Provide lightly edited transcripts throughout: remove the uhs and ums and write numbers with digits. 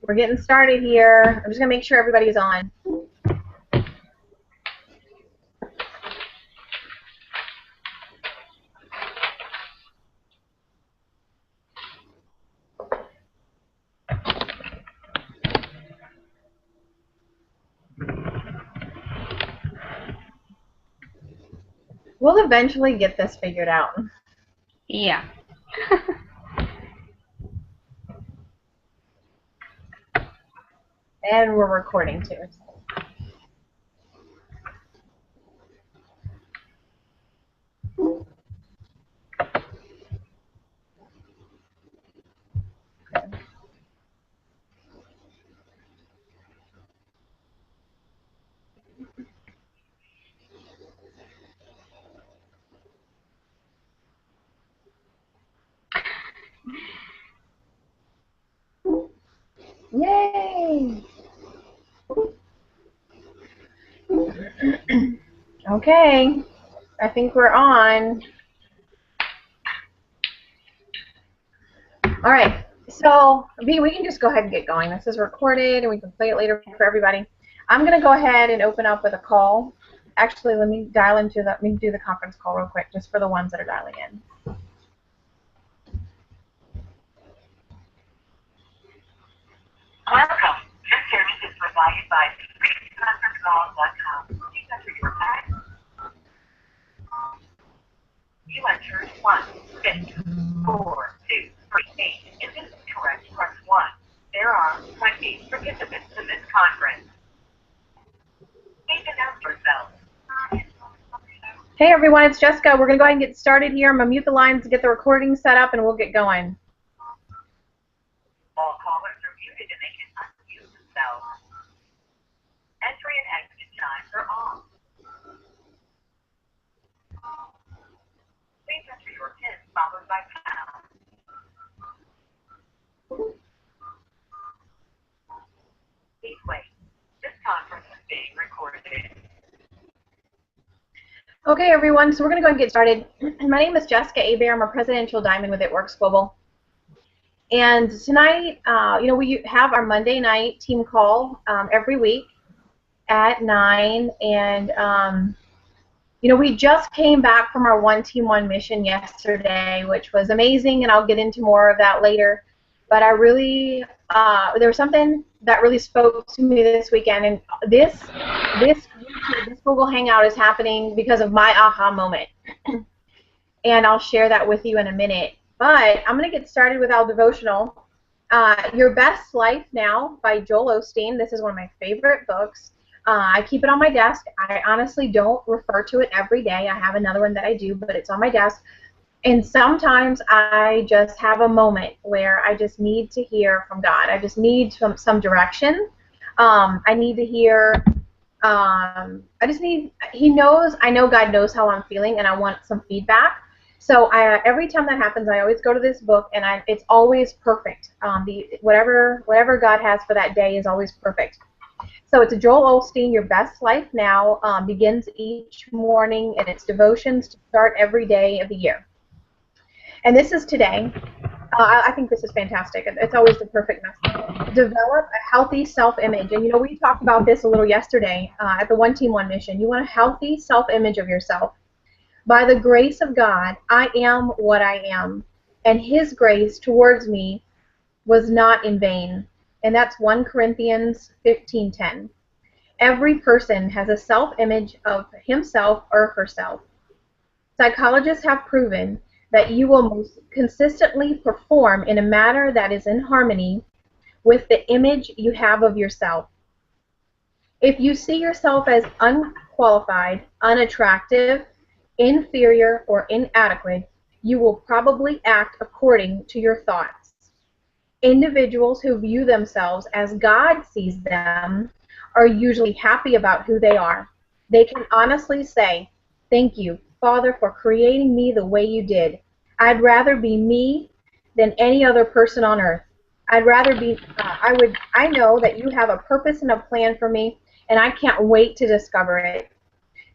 We're getting started here. I'm just going to make sure everybody's on. We'll eventually get this figured out. Yeah. And we're recording too. Yay! Okay, I think we're on. All right, so we can just go ahead and get going. This is recorded, and we can play it later for everybody. I'm going to go ahead and open up with a call. Actually, let me do the conference call real quick, just for the ones that are dialing in. Welcome. This service is provided by freeconferencecall.com. Please enter your time. You entered 1, 6, 4, 2, 3, 8. If this is correct, press 1. There are 20 participants in this conference. Please announce yourself. Hey everyone, it's Jessica. We're going to go ahead and get started here. I'm going to mute the lines to get the recording set up, and we'll get going. All callers are muted and they can unmute themselves. Entry and exit times are off. Please enter your PIN followed by pound. Please wait. This conference is being recorded. Okay, everyone, so we're going to go and get started. My name is Jessica Abear. I'm a presidential diamond with It Works Global. And tonight, we have our Monday night team call every week at 9. And, we just came back from our One Team One mission yesterday, which was amazing, and I'll get into more of that later. But I really, there was something that really spoke to me this weekend, and this Google Hangout is happening because of my aha moment. And I'll share that with you in a minute. But I'm going to get started with our devotional. Your Best Life Now by Joel Osteen. This is one of my favorite books. I keep it on my desk. I honestly don't refer to it every day. I have another one that I do, but it's on my desk. And sometimes I just have a moment where I just need to hear from God. I just need some direction. I need to hear, I know God knows how I'm feeling, and I want some feedback. So every time that happens, I always go to this book, and it's always perfect. Whatever God has for that day is always perfect. So it's a Joel Osteen, Your Best Life Now, begins each morning, and it's devotions to start every day of the year. And this is today. I think this is fantastic. It's always the perfect message. Develop a healthy self-image. And, we talked about this a little yesterday at the One Team One mission. You want a healthy self-image of yourself. By the grace of God, I am what I am, and His grace towards me was not in vain. And that's 1 Corinthians 15:10. Every person has a self-image of himself or herself. Psychologists have proven that you will most consistently perform in a manner that is in harmony with the image you have of yourself. If you see yourself as unqualified, unattractive, inferior, or inadequate, you will probably act according to your thoughts. Individuals who view themselves as God sees them are usually happy about who they are. They can honestly say, "Thank you, Father, for creating me the way you did. I'd rather be me than any other person on earth. I'd rather be, I know that you have a purpose and a plan for me, and I can't wait to discover it."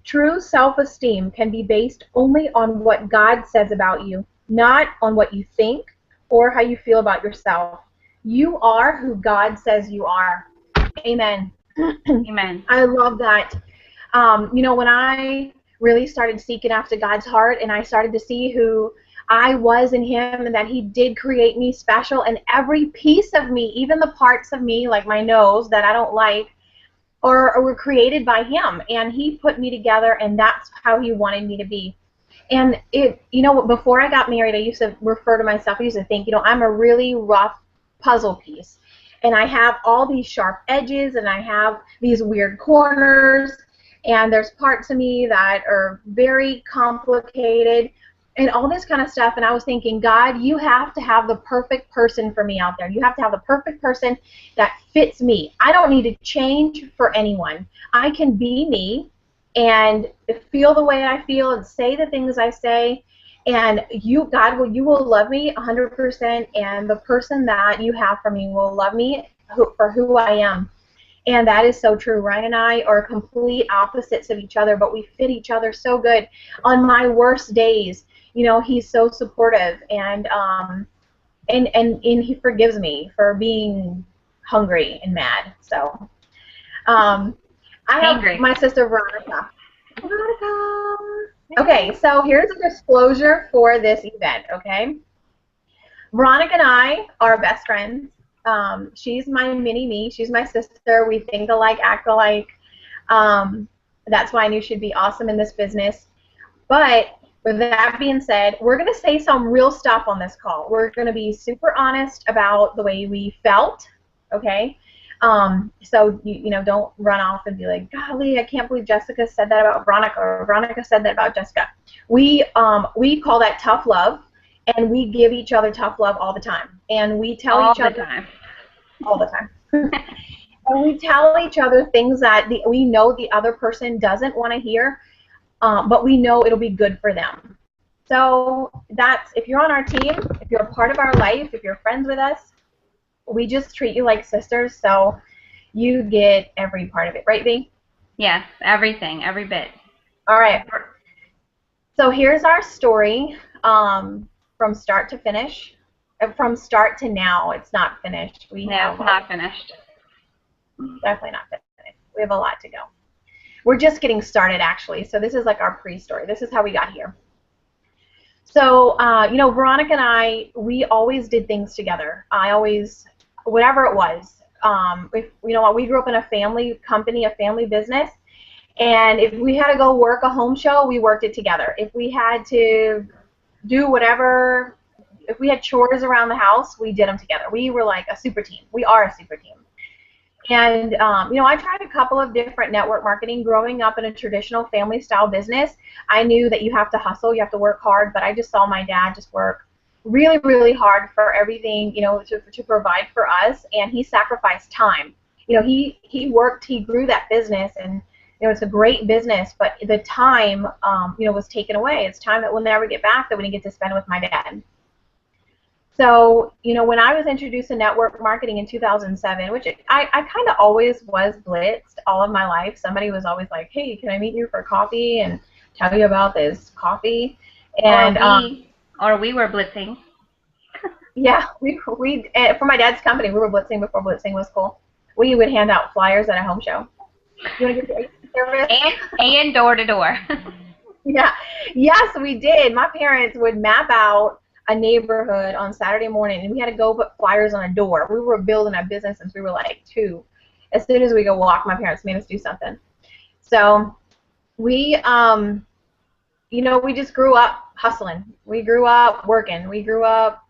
True self-esteem can be based only on what God says about you, not on what you think or how you feel about yourself. You are who God says you are. Amen. Amen. I love that. When I really started seeking after God's heart and I started to see who I was in Him and that He did create me special, and every piece of me, even the parts of me like my nose that I don't like, or were created by Him, and He put me together, and that's how He wanted me to be. And before I got married, I used to refer to myself, I used to think, I'm a really rough puzzle piece. And I have all these sharp edges, and I have these weird corners, and there's parts of me that are very complicated, and all this kind of stuff. And I was thinking, God, you have to have the perfect person for me out there. You have to have the perfect person that fits me. I don't need to change for anyone. I can be me and feel the way I feel and say the things I say, and you will love me 100%, and the person that you have for me will love me for who I am. And that is so true. Ryan and I are complete opposites of each other, but we fit each other so good. On my worst days, he's so supportive, and he forgives me for being hungry and mad. So I have my sister Veronica. Okay, so here's a disclosure for this event, okay? Veronica and I are best friends. She's my mini-me. She's my sister. We think alike, act alike. That's why I knew she'd be awesome in this business. But with that being said, we're going to say some real stuff on this call. We're going to be super honest about the way we felt, okay? So don't run off and be like, golly, I can't believe Jessica said that about Veronica, or Veronica said that about Jessica. We call that tough love, and we give each other tough love all the time, and we tell each other all the time. And we tell each other things that we know the other person doesn't want to hear, but we know it'll be good for them. So if you're on our team, if you're a part of our life, if you're friends with us, we just treat you like sisters, so you get every part of it. Right, V? Yes, everything, every bit. All right. So here's our story from start to finish. From start to now, it's not finished. It's not finished. Definitely not finished. We have a lot to go. We're just getting started, actually. So this is like our pre-story. This is how we got here. So, Veronica and I, we always did things together. Whatever it was. We grew up in a family company, a family business, and if we had to go work a home show, we worked it together. If we had to do whatever, if we had chores around the house, we did them together. We were like a super team. We are a super team. And, I tried a couple of different network marketing. Growing up in a traditional family-style business, I knew that you have to hustle, you have to work hard, but I just saw my dad just work really, really hard for everything, to provide for us, and he sacrificed time. He worked, he grew that business, and, it's a great business, but the time, was taken away. It's time that we'll never get back that we didn't get to spend with my dad. So, when I was introduced to network marketing in 2007, which I kind of always was blitzed all of my life. Somebody was always like, hey, can I meet you for coffee and tell you about this coffee? And or we were blitzing. Yeah, we for my dad's company, we were blitzing before blitzing was cool. We would hand out flyers at a home show. You want to get the service? And door to door. Yeah. Yes, we did. My parents would map out a neighborhood on Saturday morning, and we had to go put flyers on a door. We were building a business since we were like 2. As soon as we could walk, my parents made us do something. So we, we just grew up hustling. We grew up working. We grew up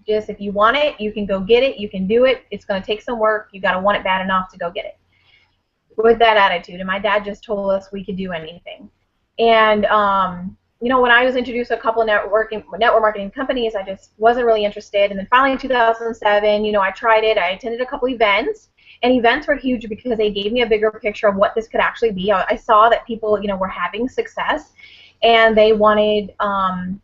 just, if you want it, you can go get it. You can do it. It's going to take some work. You got to want it bad enough to go get it. With that attitude, and my dad just told us we could do anything. And when I was introduced to a couple of network marketing companies, I just wasn't really interested. And then finally in 2007, I tried it. I attended a couple events, and events were huge because they gave me a bigger picture of what this could actually be. I saw that people, were having success, and they wanted, I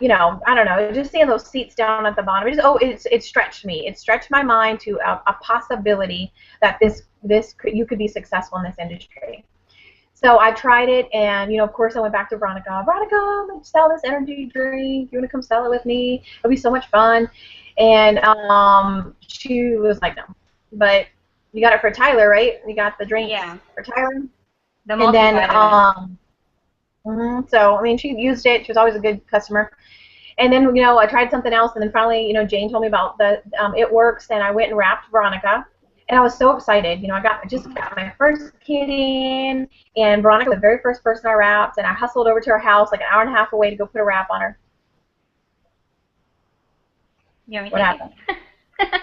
don't know, just seeing those seats down at the bottom. It stretched me. It stretched my mind to a possibility that you could be successful in this industry. So I tried it, and of course, I went back to Veronica. Veronica, I'm gonna sell this energy drink. You wanna come sell it with me? It'll be so much fun. And she was like, no. But you got it for Tyler, right? You got the drinks Yeah, for Tyler. the And then, multivitamin. so I mean, she used it. She was always a good customer. And then, I tried something else, and then finally, Jane told me about the It Works, and I went and wrapped Veronica, and I was so excited. I just got my first kid in, and Veronica was the very first person I wrapped, and I hustled over to her house like an hour and a half away to go put a wrap on her. You want me What to take happened? it?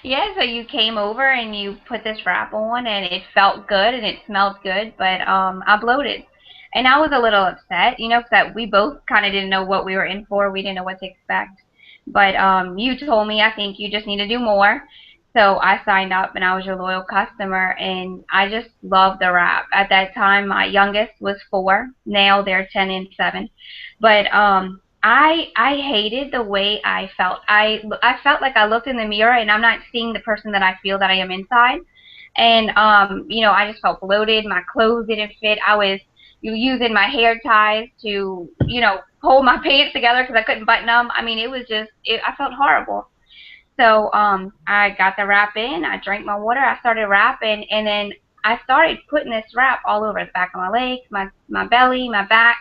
Yeah, so you came over and you put this wrap on, and it felt good and it smelled good, but I bloated. And I was a little upset, because we both kind of didn't know what we were in for. We didn't know what to expect. But you told me I think you just need to do more. So I signed up and I was your loyal customer, and I just loved the wrap. At that time, my youngest was 4. Now they're 10 and 7. But I hated the way I felt. I felt like I looked in the mirror and I'm not seeing the person that I feel that I am inside. And I just felt bloated. My clothes didn't fit. I was using my hair ties to hold my pants together because I couldn't button them. I mean, it was just I felt horrible. So I got the wrap in. I drank my water. I started wrapping, and then I started putting this wrap all over the back of my legs, my belly, my back.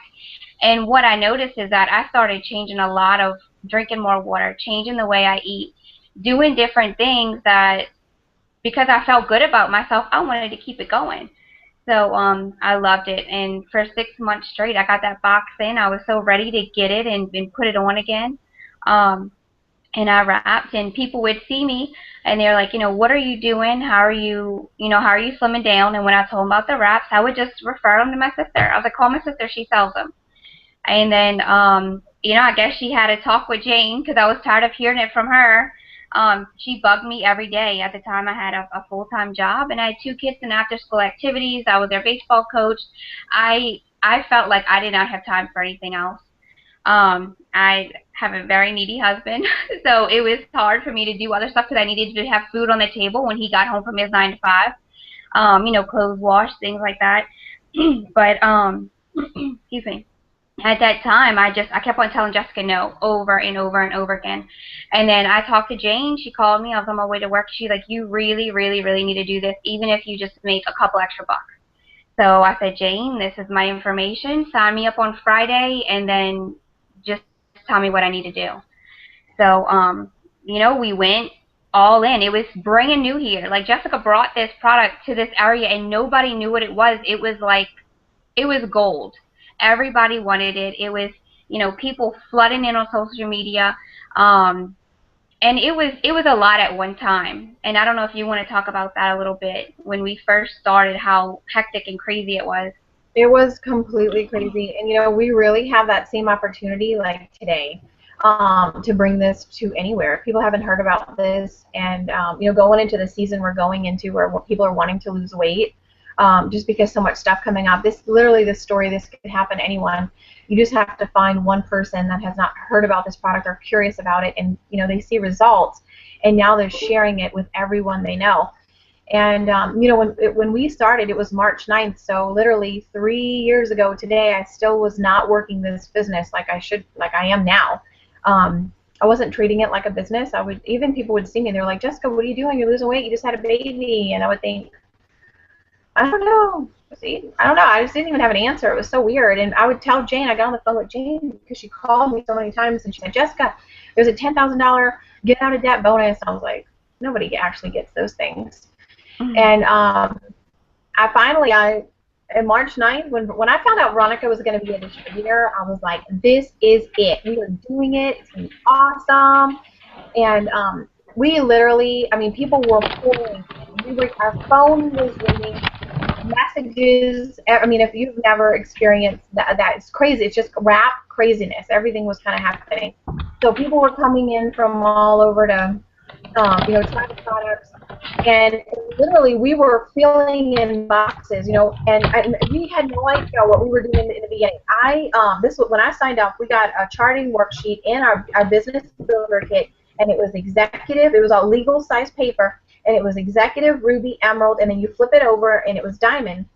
And what I noticed is that I started changing a lot of drinking more water, changing the way I eat, doing different things that because I felt good about myself, I wanted to keep it going. So I loved it. And for 6 months straight, I got that box in. I was so ready to get it and put it on again. Um, and I wrapped, and people would see me, and they're like, what are you doing? How are you, how are you slimming down? And when I told them about the wraps, I would just refer them to my sister. I was like, call my sister. She sells them. And then, I guess she had a talk with Jane because I was tired of hearing it from her. She bugged me every day. At the time, I had a full-time job, and I had 2 kids in after-school activities. I was their baseball coach. I felt like I did not have time for anything else. I have a very needy husband, so it was hard for me to do other stuff because I needed to have food on the table when he got home from his 9 to 5. Clothes wash, things like that. But excuse me. At that time, I kept on telling Jessica no over and over and over again. And then I talked to Jane. She called me. I was on my way to work. She's like, you really, really, really need to do this, even if you just make a couple extra bucks. So I said, Jane, this is my information. Sign me up on Friday, and then just tell me what I need to do. So, we went all in. It was brand new here. Like, Jessica brought this product to this area, and nobody knew what it was. It was like it was gold. Everybody wanted it. It was, people flooding in on social media. And it was a lot at one time. And I don't know if you want to talk about that a little bit when we first started, how hectic and crazy it was. It was completely crazy, and we really have that same opportunity like today, to bring this to anywhere. People haven't heard about this, and going into the season we're going into where people are wanting to lose weight, just because so much stuff coming up. This story, this could happen to anyone. You just have to find one person that has not heard about this product or curious about it, and they see results, and now they're sharing it with everyone they know. And when we started, it was March 9th, so literally 3 years ago today, I still was not working this business like I am now. I wasn't treating it like a business. Even people would see me, and they're like, Jessica, what are you doing? You're losing weight. You just had a baby. And I would think, I don't know. See, I don't know. I just didn't even have an answer. It was so weird. And I would tell Jane, I got on the phone with Jane because she called me so many times, and she said, Jessica, there's a $10,000 get out of debt bonus. I was like, nobody actually gets those things. And in March 9th, when I found out Veronica was going to be a distributor, I was like, this is it. We are doing it. It's going to be awesome. And we literally, people were pouring. Our phone was ringing, messages. If you've never experienced that, it's crazy. It's just rap craziness. Everything was kind of happening. So people were coming in from all over to try the products, and literally we were filling in boxes, and we had no idea what we were doing in the beginning. This was when I signed up. We got a charting worksheet and our business builder kit, and it was executive. It was all legal size paper, and it was executive, ruby, emerald, and then you flip it over, and it was diamond.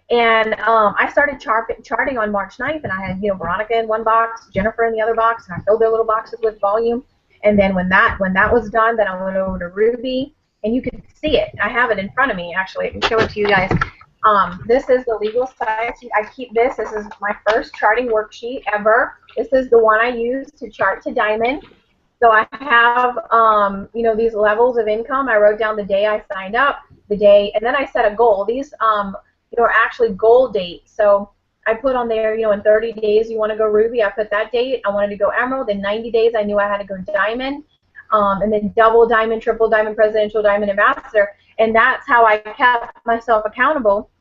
And I started charting on March 9th, and I had, Veronica in one box, Jennifer in the other box, and I filled their little boxes with volume. And then when that was done, then I went over to Ruby, and you can see it. I have it in front of me, actually. I can show it to you guys. This is the legal side. I keep this. This is my first charting worksheet ever. This is the one I use to chart to diamond. So I have, these levels of income. I wrote down the day I signed up, the day, and then I set a goal. These, are actually goal dates. So I put on there, in 30 days you want to go Ruby. I put that date. I wanted to go Emerald. In 90 days I knew I had to go Diamond, and then double Diamond, triple Diamond, Presidential Diamond, Ambassador. And that's how I kept myself accountable.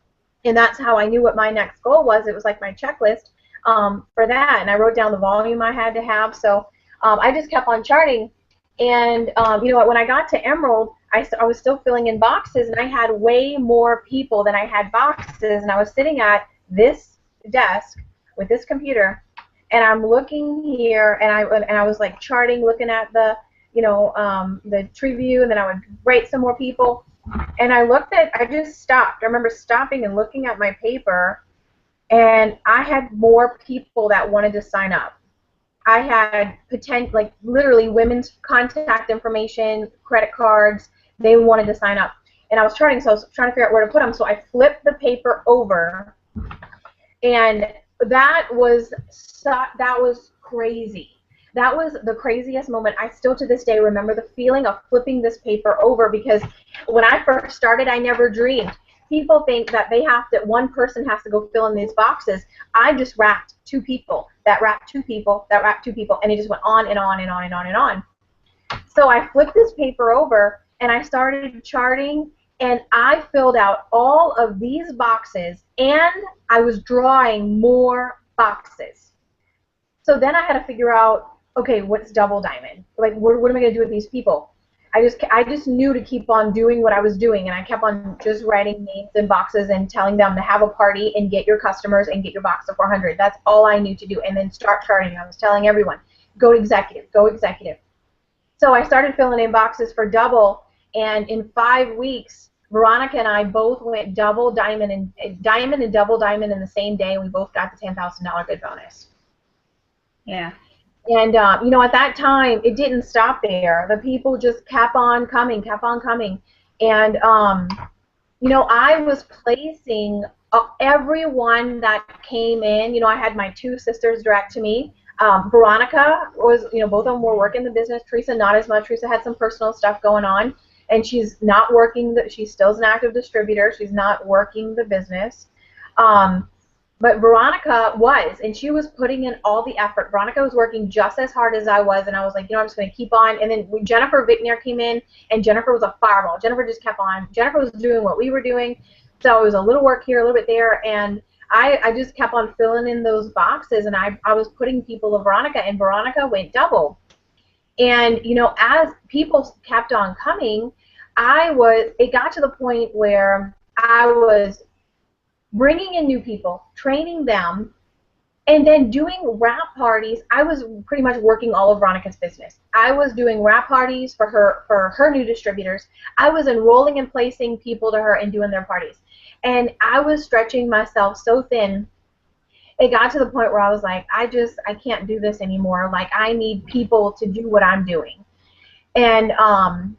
And that's how I knew what my next goal was. It was like my checklist for that. And I wrote down the volume I had to have. So I just kept on charting. And when I got to Emerald, I was still filling in boxes, and I had way more people than I had boxes. And I was sitting at this desk with this computer, and I'm looking here, and I was like charting, looking at the the tree view, and then I would rate some more people. And I just stopped. I remember stopping and looking at my paper, and I had more people that wanted to sign up. I had like literally women's contact information, credit cards. They wanted to sign up, and I was charting, so I was trying to figure out where to put them. So I flipped the paper over, and that was crazy. That was the craziest moment. I still to this day remember the feeling of flipping this paper over, because when I first started, I never dreamed. People think that one person has to go fill in these boxes. I just wrapped two people, that wrapped two people, that wrapped two people, and it just went on and on and on and on and on. So I flipped this paper over, and I started charting, and I filled out all of these boxes, and I was drawing more boxes. So then I had to figure out, okay, what's double diamond? Like, what am I going to do with these people? I just knew to keep on doing what I was doing, and I kept on just writing names in boxes and telling them to have a party and get your customers and get your box to 400. That's all I knew to do, and then start charting. I was telling everyone, go executive, go executive. So I started filling in boxes for double, and in 5 weeks, Veronica and I both went double diamond and double diamond in the same day, and we both got the $10,000 good bonus. Yeah. And, at that time, it didn't stop there. The people just kept on coming, kept on coming. And, I was placing everyone that came in. I had my two sisters direct to me. Veronica was, both of them were working the business. Teresa, not as much. Teresa had some personal stuff going on, and she's not working. She still is an active distributor. She's not working the business. But Veronica was, and she was putting in all the effort. Veronica was working just as hard as I was, and I was like, I'm just going to keep on. And then when Jennifer Vickner came in, and Jennifer was a fireball. Jennifer just kept on. Jennifer was doing what we were doing, so it was a little work here, a little bit there, and I just kept on filling in those boxes, and I was putting people of Veronica, and Veronica went double. And, as people kept on coming, it got to the point where I was bringing in new people, training them, and then doing wrap parties. I was pretty much working all of Veronica's business. I was doing wrap parties for her new distributors. I was enrolling and placing people to her and doing their parties. And I was stretching myself so thin. It got to the point where I was like, I can't do this anymore. Like, I need people to do what I'm doing. And,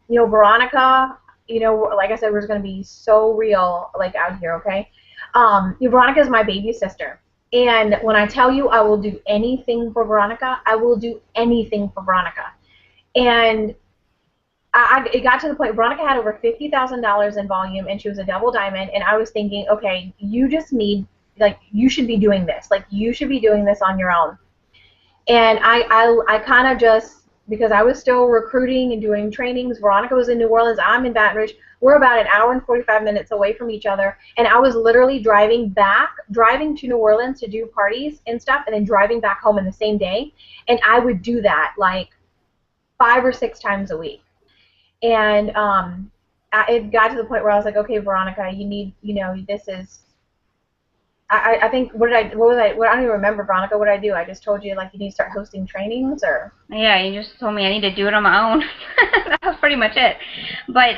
Veronica, like I said, we're going to be so real, like, out here, okay? Veronica is my baby sister, and when I tell you I will do anything for Veronica, I will do anything for Veronica. And it got to the point, Veronica had over $50,000 in volume, and she was a double diamond, and I was thinking, okay, you just need, like, you should be doing this. Like, you should be doing this on your own. And I kind of just, because I was still recruiting and doing trainings. Veronica was in New Orleans. I'm in Baton Rouge. We're about an hour and 45 minutes away from each other. And I was literally driving to New Orleans to do parties and stuff, and then driving back home in the same day. And I would do that like 5 or 6 times a week. And it got to the point where I was like, okay, Veronica, you need, this is. I think, I don't even remember, Veronica, what did I do? I just told you, like, you need to start hosting trainings, or? Yeah, you just told me I need to do it on my own. That was pretty much it. But,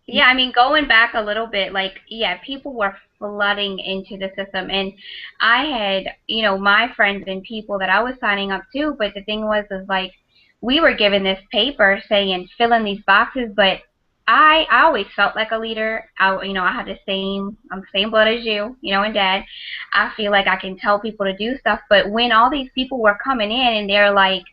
Yeah, I mean, going back a little bit, like, yeah, people were flooding into the system, and I had, my friends and people that I was signing up to, but the thing was, is like, we were given this paper saying fill in these boxes, but I always felt like a leader. I had I'm the same blood as you, and Dad. I feel like I can tell people to do stuff, but when all these people were coming in and they're like,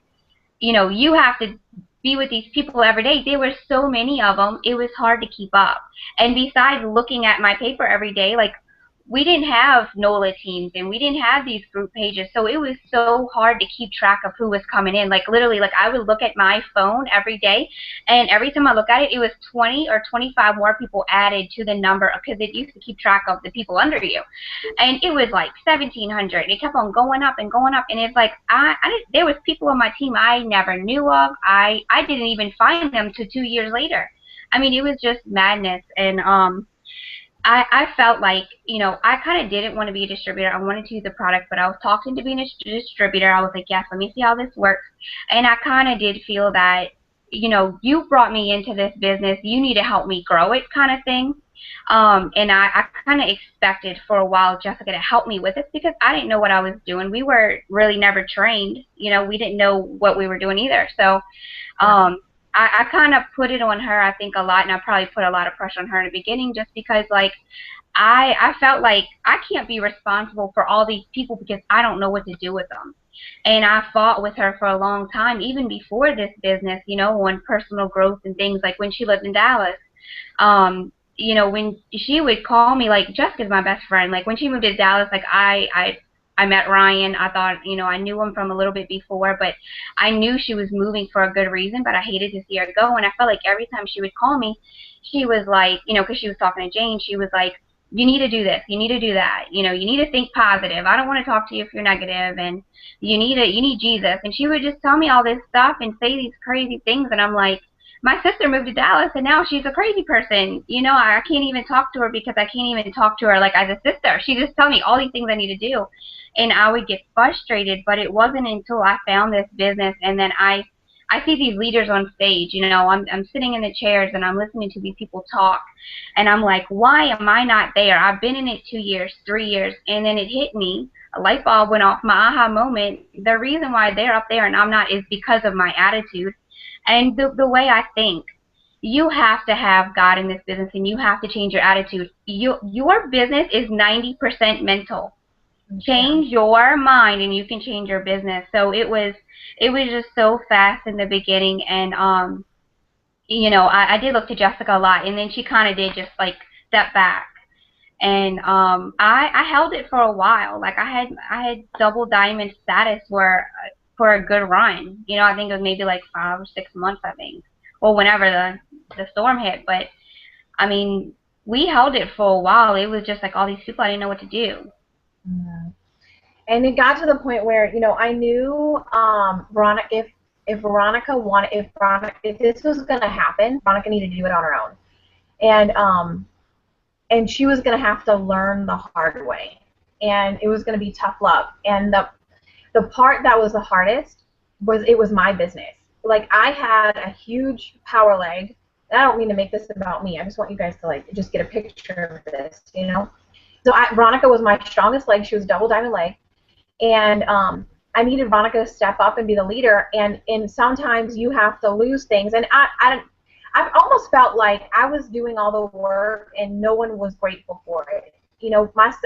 you have to be with these people every day. There were so many of them, it was hard to keep up. And besides looking at my paper every day, like, we didn't have NOLA teams and we didn't have these group pages, so it was so hard to keep track of who was coming in. Like, literally, like, I would look at my phone every day, and every time I look at it, it was 20 or 25 more people added to the number, because it used to keep track of the people under you. And it was like 1,700. It kept on going up and going up, and it's like, there was people on my team I never knew of. I didn't even find them till 2 years later. I mean, it was just madness. And I felt like, I kind of didn't want to be a distributor. I wanted to use the product, but I was talking to being a distributor. I was like, yes, let me see how this works. And I kind of did feel that, you brought me into this business, you need to help me grow it, kind of thing. And I kind of expected for a while Jessica to help me with this, because I didn't know what I was doing. We were really never trained. We didn't know what we were doing either. So I kind of put it on her, I think, a lot, and I probably put a lot of pressure on her in the beginning, just because, like, I felt like I can't be responsible for all these people because I don't know what to do with them. And I fought with her for a long time, even before this business, on personal growth and things, like when she lived in Dallas. When she would call me, like, Jessica's my best friend. Like, when she moved to Dallas, like, I met Ryan. I thought, I knew him from a little bit before, but I knew she was moving for a good reason, but I hated to see her go. And I felt like every time she would call me, she was like, because she was talking to Jane, she was like, you need to do this, you need to do that, you need to think positive. I don't want to talk to you if you're negative, and you need Jesus. And she would just tell me all this stuff and say these crazy things, and I'm like, my sister moved to Dallas, and now she's a crazy person. I can't even talk to her, because I can't even talk to her like as a sister. She just tells me all these things I need to do, and I would get frustrated. But it wasn't until I found this business, and then I see these leaders on stage. I'm sitting in the chairs and I'm listening to these people talk, and I'm like, why am I not there? I've been in it 2 years, 3 years, and then it hit me. A light bulb went off, my aha moment. The reason why they're up there and I'm not is because of my attitude and the way I think. You have to have God in this business, and you have to change your attitude. Your business is 90% mental. Change your mind and you can change your business. So it was just so fast in the beginning. And I did look to Jessica a lot, and then she kind of did just like step back. And I held it for a while. Like, I had double diamond status for a good run. I think it was maybe like 5 or 6 months, I think, or whenever the storm hit. But I mean, we held it for a while. It was just like all these people, I didn't know what to do. Yeah. And it got to the point where, I knew Veronica, if Veronica wanted, if this was going to happen, Veronica needed to do it on her own. And she was going to have to learn the hard way. And it was going to be tough love. And the part that was the hardest was, it was my business. Like, I had a huge power leg. And I don't mean to make this about me. I just want you guys to, like, just get a picture of this, So Veronica was my strongest leg. She was a double diamond leg. And I needed Veronica to step up and be the leader. And sometimes you have to lose things. And I've almost felt like I was doing all the work and no one was grateful for it.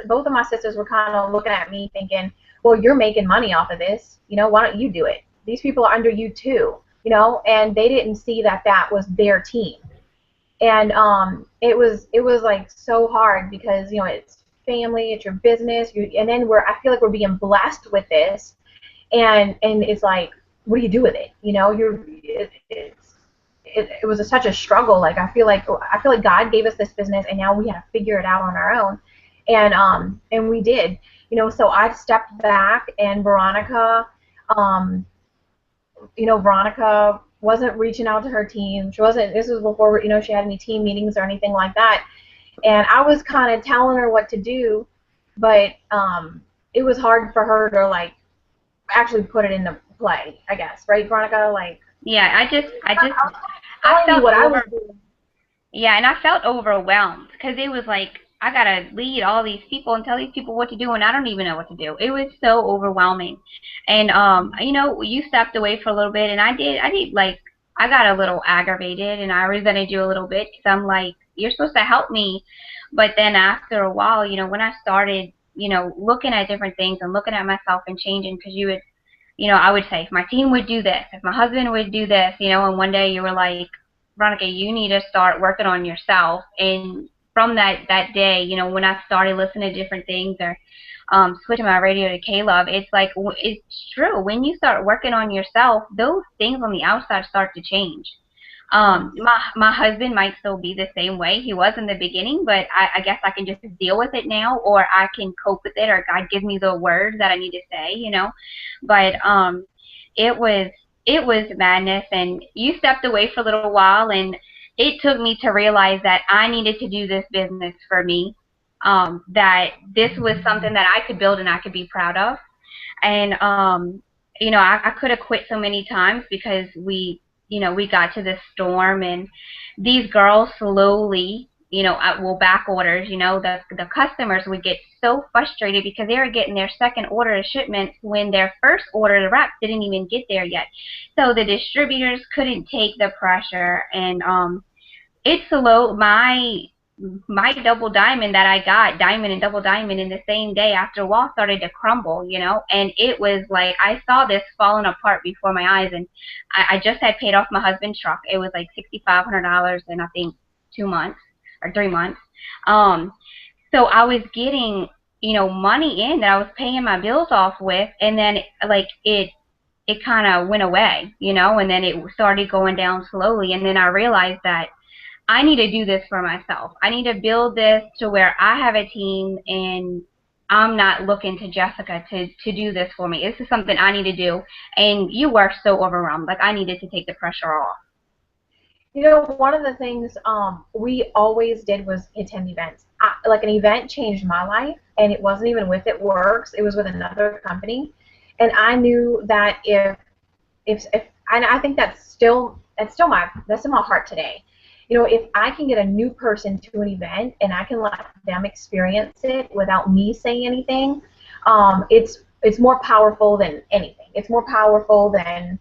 Both of my sisters were kind of looking at me thinking, well, you're making money off of this. Why don't you do it? These people are under you too. And they didn't see that was their team. And it was like so hard, because it's family, it's your business, and then I feel like we're being blessed with this, and it's like, what do you do with it? It was such a struggle. Like, I feel like God gave us this business, and now we have to figure it out on our own, and we did. So I stepped back, and Veronica, Veronica wasn't reaching out to her team. This was before, she had any team meetings or anything like that. And I was kind of telling her what to do, but it was hard for her to, like, actually put it into play, I guess. Right, Veronica? Like, yeah, I felt what I was doing. Yeah, and I felt overwhelmed because it was like I gotta lead all these people and tell these people what to do, and I don't even know what to do. It was so overwhelming, and you stepped away for a little bit, and I did like I got a little aggravated, and I resented you a little bit because I'm like, you're supposed to help me, but then after a while, when I started, looking at different things and looking at myself and changing, because I would say if my team would do this, if my husband would do this, and one day you were like, Veronica, you need to start working on yourself. And from that day, when I started listening to different things or switching my radio to K-Love, it's like it's true. When you start working on yourself, those things on the outside start to change. Yes. My husband might still be the same way he was in the beginning, but I guess I can just deal with it now, or I can cope with it, or God gives me the word that I need to say. But it was it was madness, and you stepped away for a little while, and it took me to realize that I needed to do this business for me. That this was something that I could build and I could be proud of, and I could have quit so many times because we got to this storm, and these girls slowly, well, back orders, the customers would get so frustrated because they were getting their second order of shipments when their first order of wraps didn't even get there yet. So the distributors couldn't take the pressure, and it's slow. My double diamond that I got, diamond and double diamond in the same day after a while started to crumble, and it was like I saw this falling apart before my eyes, and I just had paid off my husband's truck. It was like $6,500 in I think 2 months or 3 months. Um, so I was getting, money in that I was paying my bills off with, and then like it kind of went away, and then it started going down slowly, and then I realized that I need to do this for myself. I need to build this to where I have a team and I'm not looking to Jessica to do this for me. This is something I need to do. And you were so overwhelmed. Like I needed to take the pressure off. One of the things we always did was attend events. Like an event changed my life, and it wasn't even with It Works. It was with another company, and I knew that if and I think that's still my heart today. If I can get a new person to an event and I can let them experience it without me saying anything, it's more powerful than anything. It's more powerful than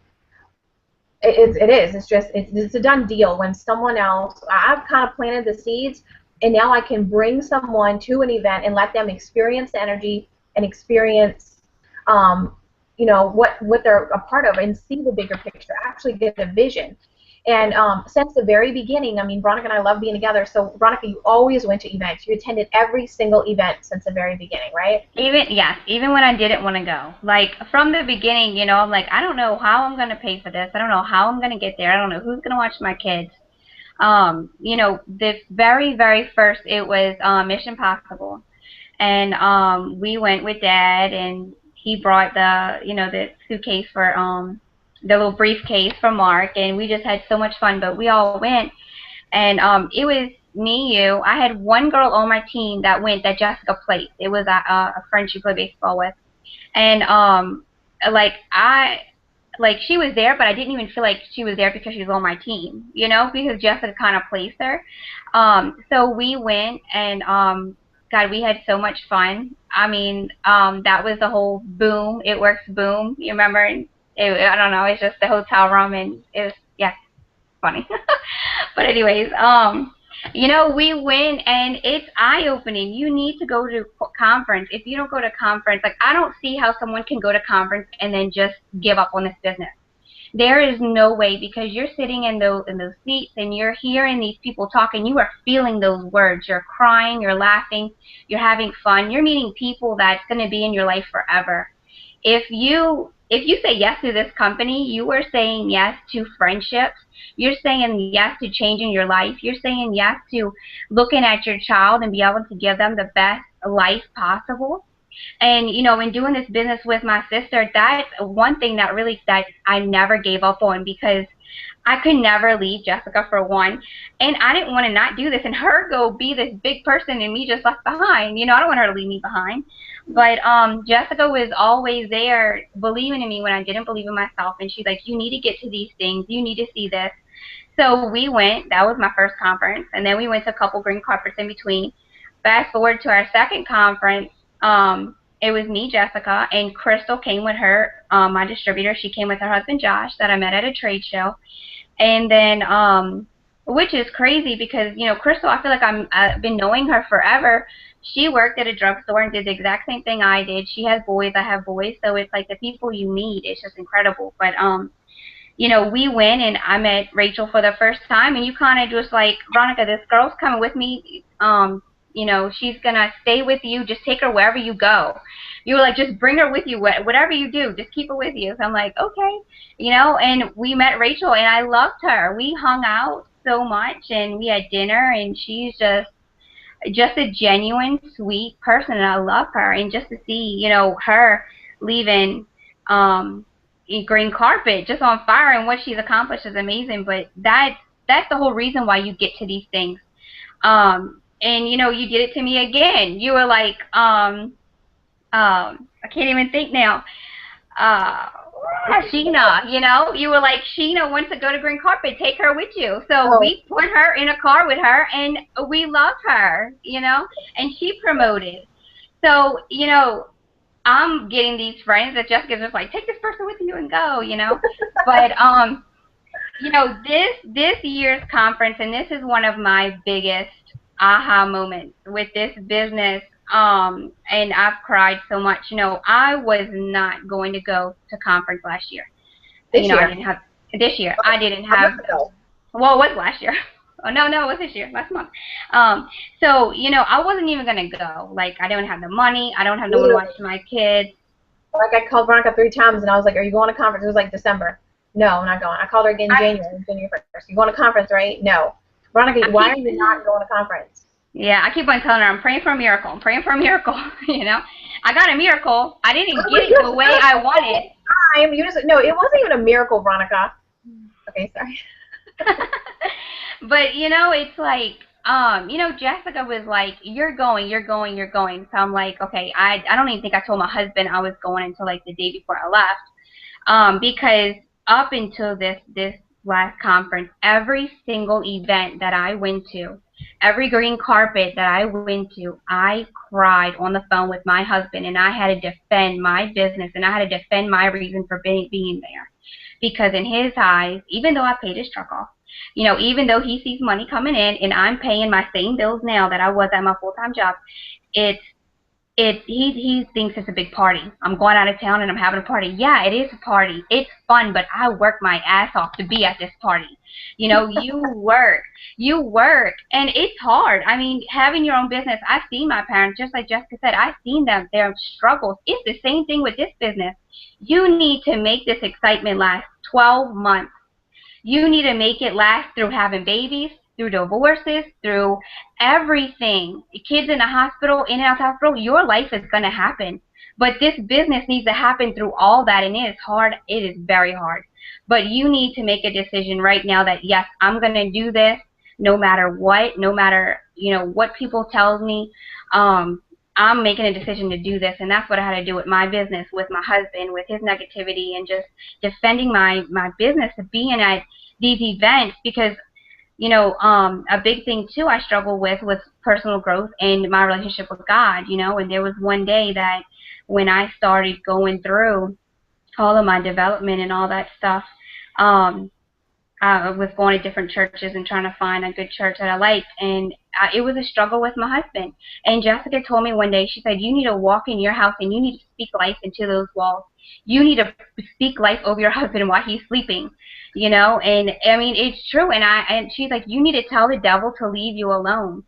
it is. It's a done deal when someone else. I've kind of planted the seeds, and now I can bring someone to an event and let them experience the energy and experience, what they're a part of and see the bigger picture. Actually, get a vision. And since the very beginning, I mean, Veronica and I love being together. So, Veronica, you always went to events. You attended every single event since the very beginning, right? Even when I didn't want to go. Like from the beginning, I'm like, I don't know how I'm gonna pay for this. I don't know how I'm gonna get there. I don't know who's gonna watch my kids. The very, very first it was Mission Possible, and we went with Dad, and he brought the suitcase for the little briefcase for Mark, and we just had so much fun. But we all went, and it was me, you. I had one girl on my team that went that Jessica placed. It was a friend she played baseball with, and like I like she was there, but I didn't even feel like she was there because she was on my team, because Jessica kind of placed her. So we went, and God, we had so much fun. I mean, that was the whole boom. It works boom. You remember? I don't know. It's just the hotel room, and it was yeah, funny. But anyways, we win, and it's eye-opening. You need to go to conference. If you don't go to conference, like I don't see how someone can go to conference and then just give up on this business. There is no way, because you're sitting in those seats and you're hearing these people talk, and you are feeling those words. You're crying, you're laughing, you're having fun. You're meeting people that's going to be in your life forever. If you say yes to this company, you are saying yes to friendships. You're saying yes to changing your life. You're saying yes to looking at your child and be able to give them the best life possible. And in doing this business with my sister, that's one thing that I never gave up on, because I could never leave Jessica for one, and I didn't want to not do this and her go be this big person and me just left behind. I don't want her to leave me behind. But Jessica was always there believing in me when I didn't believe in myself, and she's like, you need to get to these things, you need to see this. So we went. That was my first conference, and then we went to a couple green carpets in between. Fast forward to our second conference. It was me, Jessica, and Crystal came with her, my distributor. She came with her husband, Josh, that I met at a trade show. And then, which is crazy because, Crystal, I feel like I've been knowing her forever. She worked at a drugstore and did the exact same thing I did. She has boys, I have boys, so it's like the people you meet, it's just incredible. But, we went and I met Rachel for the first time, and you kind of just like, Veronica, this girl's coming with me. She's going to stay with you. Just take her wherever you go. You were like, just bring her with you. Whatever you do, just keep her with you. So I'm like, okay. And we met Rachel, and I loved her. We hung out so much, and we had dinner, and she's just a genuine, sweet person, and I love her. And just to see, her leaving green carpet just on fire, and what she's accomplished is amazing. But that's the whole reason why you get to these things. And you did it to me again. You were like, I can't even think now. Uh, Sheena, you were like, Sheena wants to go to green carpet, take her with you. So we put her in a car with her, and we love her, and she promoted. So, I'm getting these friends that Jessica's just like, take this person with you and go, But, this year's conference, and this is one of my biggest aha moments with this business, and I've cried so much. I was not going to go to conference last year. This year? I didn't have this year. I didn't have. Well, it was last year. Oh no, it was this year, last month. So I wasn't even gonna go. Like, I don't have the money. I don't have no one to watch my kids. Like, I called Veronica 3 times, and I was like, "Are you going to conference?" It was like December. No, I'm not going. I called her again in January 1st. You going to conference, right? No. Veronica, why are you not going to conference? Yeah, I keep on telling her I'm praying for a miracle. I'm praying for a miracle. I got a miracle. I didn't get it the way I wanted. No, it wasn't even a miracle, Veronica. Okay, sorry. But it's like, Jessica was like, you're going. So I'm like, okay, I don't even think I told my husband I was going until like the day before I left. Because up until this last conference, every single event that I went to, every green carpet that I went to, I cried on the phone with my husband, and I had to defend my business, and I had to defend my reason for being there. Because in his eyes, even though I paid his truck off, even though he sees money coming in, and I'm paying my same bills now that I was at my full-time job, he thinks it's a big party. I'm going out of town and I'm having a party. Yeah, it is a party. It's fun, but I work my ass off to be at this party. You work, and it's hard. I mean, having your own business, I've seen my parents, just like Jessica said, I've seen their struggles. It's the same thing with this business. You need to make this excitement last 12 months. You need to make it last through having babies, through divorces, through everything. Kids in the hospital, in and out of the hospital, your life is going to happen. But this business needs to happen through all that, and it is hard. It is very hard. But you need to make a decision right now that, yes, I'm going to do this no matter what, no matter, what people tell me. I'm making a decision to do this, and that's what I had to do with my business, with my husband, with his negativity, and just defending my business, to being at these events. Because a big thing too I struggle with was personal growth and my relationship with God, and there was one day that when I started going through all of my development and all that stuff, I was going to different churches and trying to find a good church that I liked, and it was a struggle with my husband. And Jessica told me one day, she said, you need to walk in your house and you need to speak life into those walls. You need to speak life over your husband while he's sleeping, and I mean, it's true. And she's like, you need to tell the devil to leave you alone.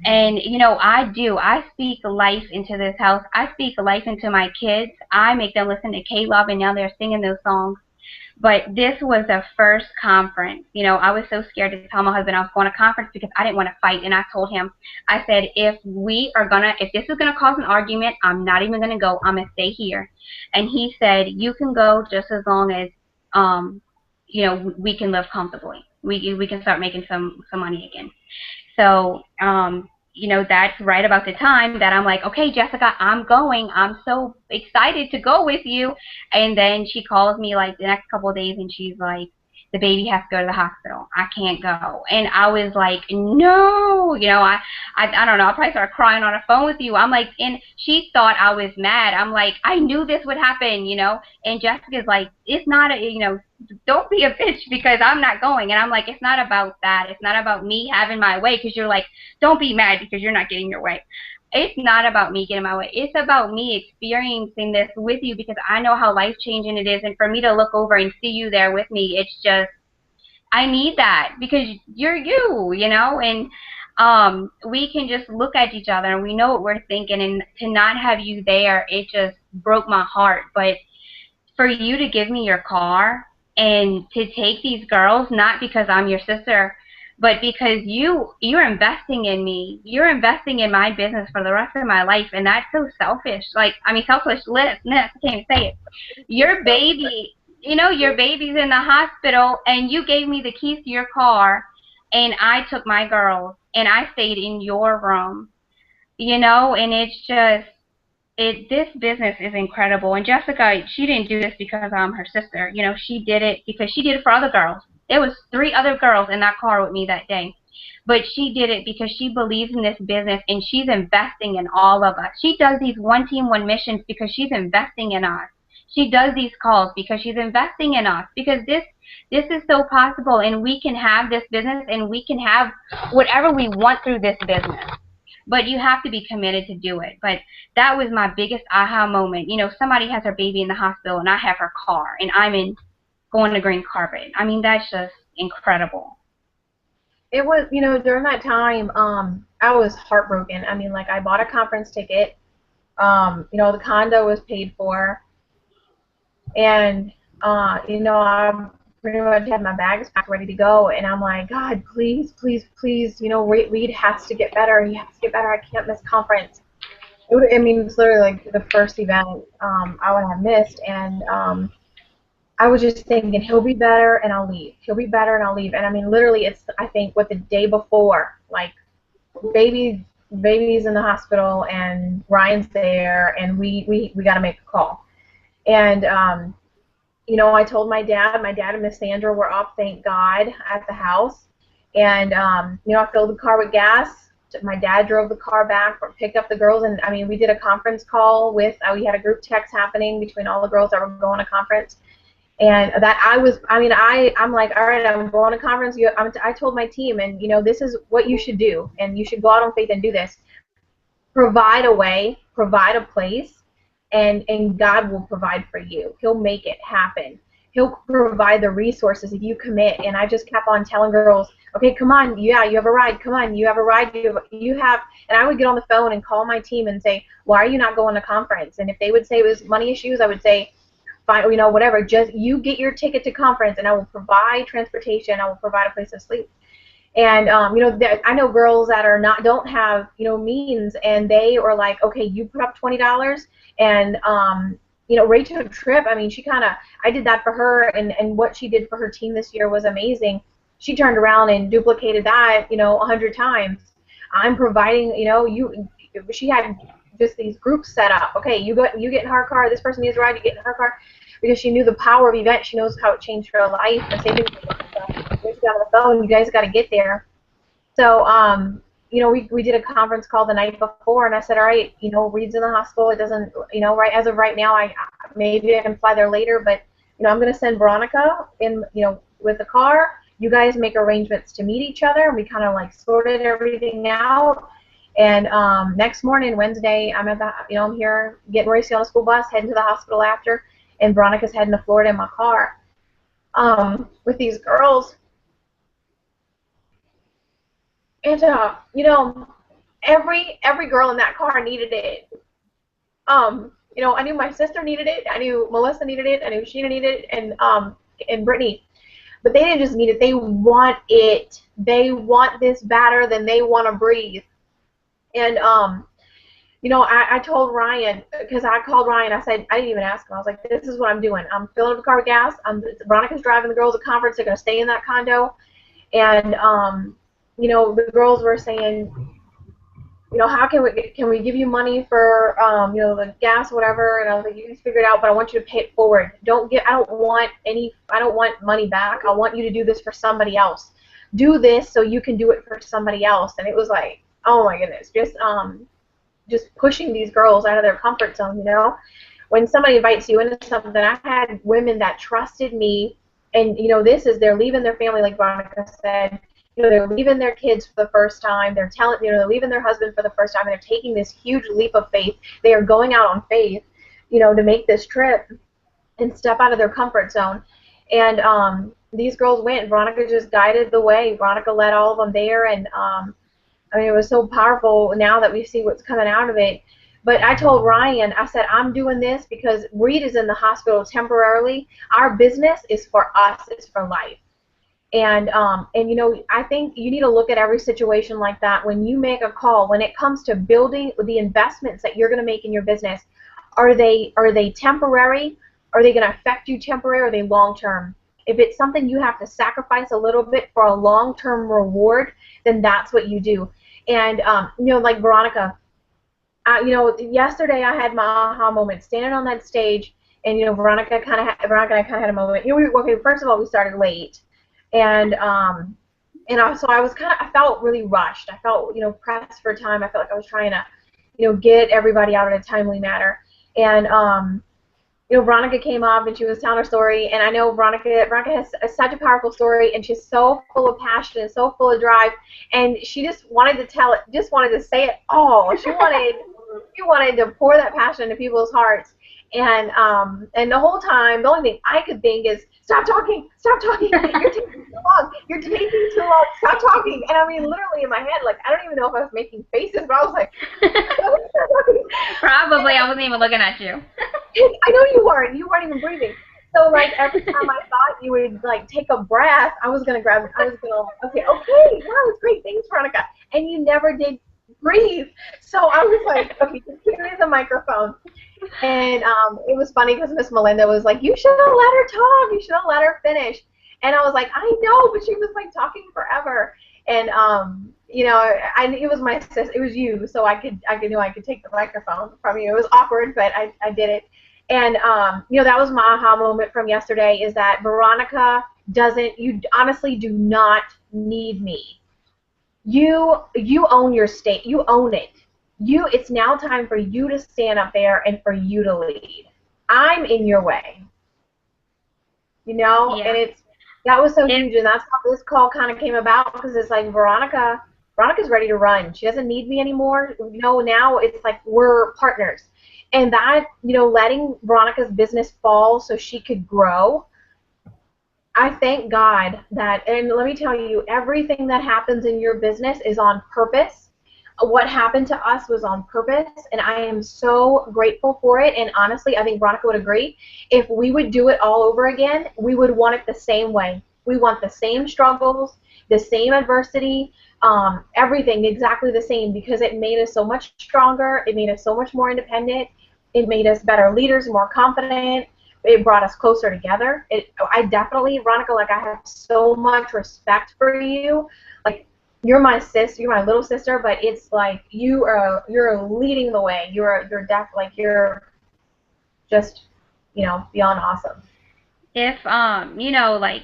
And I do. I speak life into this house. I speak life into my kids. I make them listen to K-Love, and now they're singing those songs. But this was the first conference. I was so scared to tell my husband I was going to conference because I didn't want to fight. And I told him, I said, if this is going to cause an argument, I'm not even going to go. I'm going to stay here. And he said, you can go just as long as, we can live comfortably. We can start making some money again. So, that's right about the time that I'm like, okay, Jessica, I'm going. I'm so excited to go with you. And then she calls me like the next couple of days, and she's like, the baby has to go to the hospital. I can't go. And I was like, no, you know, I don't know. I probably started crying on the phone with you. I'm like, and she thought I was mad. I'm like, I knew this would happen, you know. And Jessica's like, it's not a, you know, don't be a bitch because I'm not going. And I'm like, it's not about that. It's not about me having my way, because you're like, don't be mad because you're not getting your way. It's not about me getting my way. It's about me experiencing this with you, because I know how life-changing it is. And for me to look over and see you there with me, it's just, I need that, because you're you know, and we can just look at each other and we know what we're thinking, and to not have you there, it just broke my heart. But for you to give me your car and to take these girls, not because I'm your sister, but because you're investing in me. You're investing in my business for the rest of my life, and that's so selfish. Like, I mean, selfishness, I can't even say it. Your baby, you know, your baby's in the hospital, and you gave me the keys to your car, and I took my girls, and I stayed in your room, you know, and it's just, this business is incredible. And Jessica, she didn't do this because I'm her sister. You know, she did it because she did it for other girls. There was 3 other girls in that car with me that day. But she did it because she believes in this business, and she's investing in all of us. She does these one team, one missions because she's investing in us. She does these calls because she's investing in us, because this is so possible, and we can have this business, and we can have whatever we want through this business. But you have to be committed to do it. But that was my biggest aha moment. You know, somebody has her baby in the hospital, and I have her car, and I'm in going to green carpet. I mean, that's just incredible. It was, you know, during that time, I was heartbroken. I mean, like, I bought a conference ticket. You know, the condo was paid for, and you know, I pretty much had my bags packed, ready to go. And I'm like, God, please, please, please, you know, Reed has to get better. He has to get better. I can't miss conference. I mean, it's literally like the first event I would have missed, and I was just thinking, he'll be better and I'll leave. He'll be better and I'll leave. And I mean, literally, it's, I think, what, the day before, like, baby's in the hospital and Ryan's there, and we got to make a call. And you know, I told my dad. My dad and Miss Sandra were up, thank God, at the house. And you know, I filled the car with gas. My dad drove the car back, picked up the girls, and I mean, we did a conference call with. We had a group text happening between all the girls that were going to conference. And that I'm like, all right, I'm going to conference. I told my team, and you know, this is what you should do, and you should go out on faith and do this. Provide a way, provide a place, and God will provide for you. He'll make it happen. He'll provide the resources if you commit. And I just kept on telling girls, okay, come on, yeah, you have a ride. Come on, you have a ride. You have. And I would get on the phone and call my team and say, why are you not going to conference? And if they would say it was money issues, I would say, fine, you know, whatever. Just you get your ticket to conference, and I will provide transportation. I will provide a place to sleep. And you know, I know girls that don't have, you know, means, and they are like, okay, you put up $20, and you know, Rachel Tripp. I mean, I did that for her, and what she did for her team this year was amazing. She turned around and duplicated that, you know, 100 times. I'm providing, you know, she had just these groups set up. Okay, you get in her car. This person needs a ride. You get in her car, because she knew the power of events. She knows how it changed her life. And same thing with stuff. When she got on the phone, you guys got to get there. So you know, we did a conference call the night before, and I said, all right, you know, Reed's in the hospital. It doesn't, you know, right as of right now, maybe I can fly there later, but you know, I'm going to send Veronica in, you know, with the car. You guys make arrangements to meet each other, and we kind of like sorted everything out. And next morning, Wednesday, I'm here getting ready to get on a school bus, heading to the hospital after, and Veronica's heading to Florida in my car with these girls. And you know, every girl in that car needed it. You know, I knew my sister needed it. I knew Melissa needed it. I knew Sheena needed it, and Brittany. But they didn't just need it. They want it. They want this better than they want to breathe. And you know, I told Ryan, because I called Ryan. I said, I didn't even ask him. I was like, this is what I'm doing. I'm filling up the car with gas. Veronica's driving the girls to conference. They're going to stay in that condo. And you know, the girls were saying, how can we give you money for the gas, whatever? And I was like, you guys figure it out, but I want you to pay it forward. I don't want money back. I want you to do this for somebody else. Do this so you can do it for somebody else. And it was like, oh my goodness, just pushing these girls out of their comfort zone. When somebody invites you into something, I had women that trusted me, and they're leaving their family, like Veronica said. They're leaving their kids for the first time. They're leaving their husband for the first time, and they're taking this huge leap of faith. They are going out on faith, to make this trip and step out of their comfort zone. And these girls went. Veronica just guided the way. Veronica led all of them there, and it was so powerful now that we see what's coming out of it. But I told Ryan, I said, I'm doing this because Reed is in the hospital temporarily. Our business is for us. It's for life. And I think you need to look at every situation like that when you make a call. When it comes to building the investments that you're going to make in your business, are they temporary? Are they going to affect you temporary? Or are they long term? If it's something you have to sacrifice a little bit for a long-term reward, then that's what you do. And like Veronica, yesterday I had my aha moment standing on that stage, and Veronica and I kind of had a moment. Okay, first of all, we started late, and so I felt really rushed. I felt pressed for time. I felt like I was trying to get everybody out in a timely manner, and Veronica came up and she was telling her story, and I know Veronica has such a powerful story, and she's so full of passion and so full of drive, and she just wanted to tell it, just wanted to say it all. She wanted to pour that passion into people's hearts, and the whole time, the only thing I could think is, stop talking, you're taking too long, stop talking. And I mean, literally in my head, like, I don't even know if I was making faces, but I was like, Probably. I wasn't even looking at you. I know you weren't even breathing. So like every time I thought you would like take a breath, I was gonna, okay, wow, it's great, thanks, Veronica. And you never did breathe. So I was like, okay, just give me the microphone. And it was funny because Miss Melinda was like, you should have let her talk. You should have let her finish. And I was like, I know, but she was like talking forever. And it was my sister. It was you, so I could take the microphone from you. It was awkward, but I did it. And that was my aha moment from yesterday. Is that Veronica doesn't. You honestly do not need me. You own your state. You own it. It's now time for you to stand up there and for you to lead. I'm in your way. Yeah. And that was so huge, and that's how this call kind of came about, because it's like Veronica's ready to run. She doesn't need me anymore. Now it's like we're partners. And that, letting Veronica's business fall so she could grow, I thank God that, and let me tell you, everything that happens in your business is on purpose. What happened to us was on purpose, and I am so grateful for it. And honestly, I think Veronica would agree. If we would do it all over again, we would want it the same way. We want the same struggles, the same adversity, everything exactly the same, because it made us so much stronger. It made us so much more independent. It made us better leaders, more confident. It brought us closer together. I definitely, Veronica, like, I have so much respect for you. Like, you're my little sister, but it's like you're leading the way. You're just beyond awesome. If like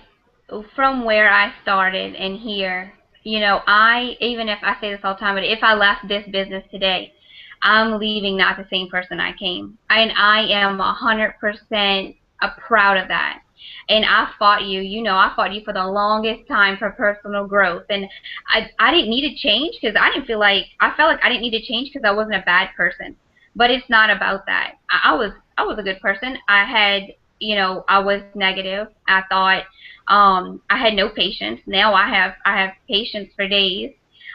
from where I started and here, even if I say this all the time, but if I left this business today, I'm leaving not the same person I came. And I am 100% proud of that. And I fought you, I fought you for the longest time for personal growth. And I didn't need to change because I felt like I didn't need to change because I wasn't a bad person. But it's not about that. I was a good person. I was negative. I thought I had no patience. Now I have patience for days.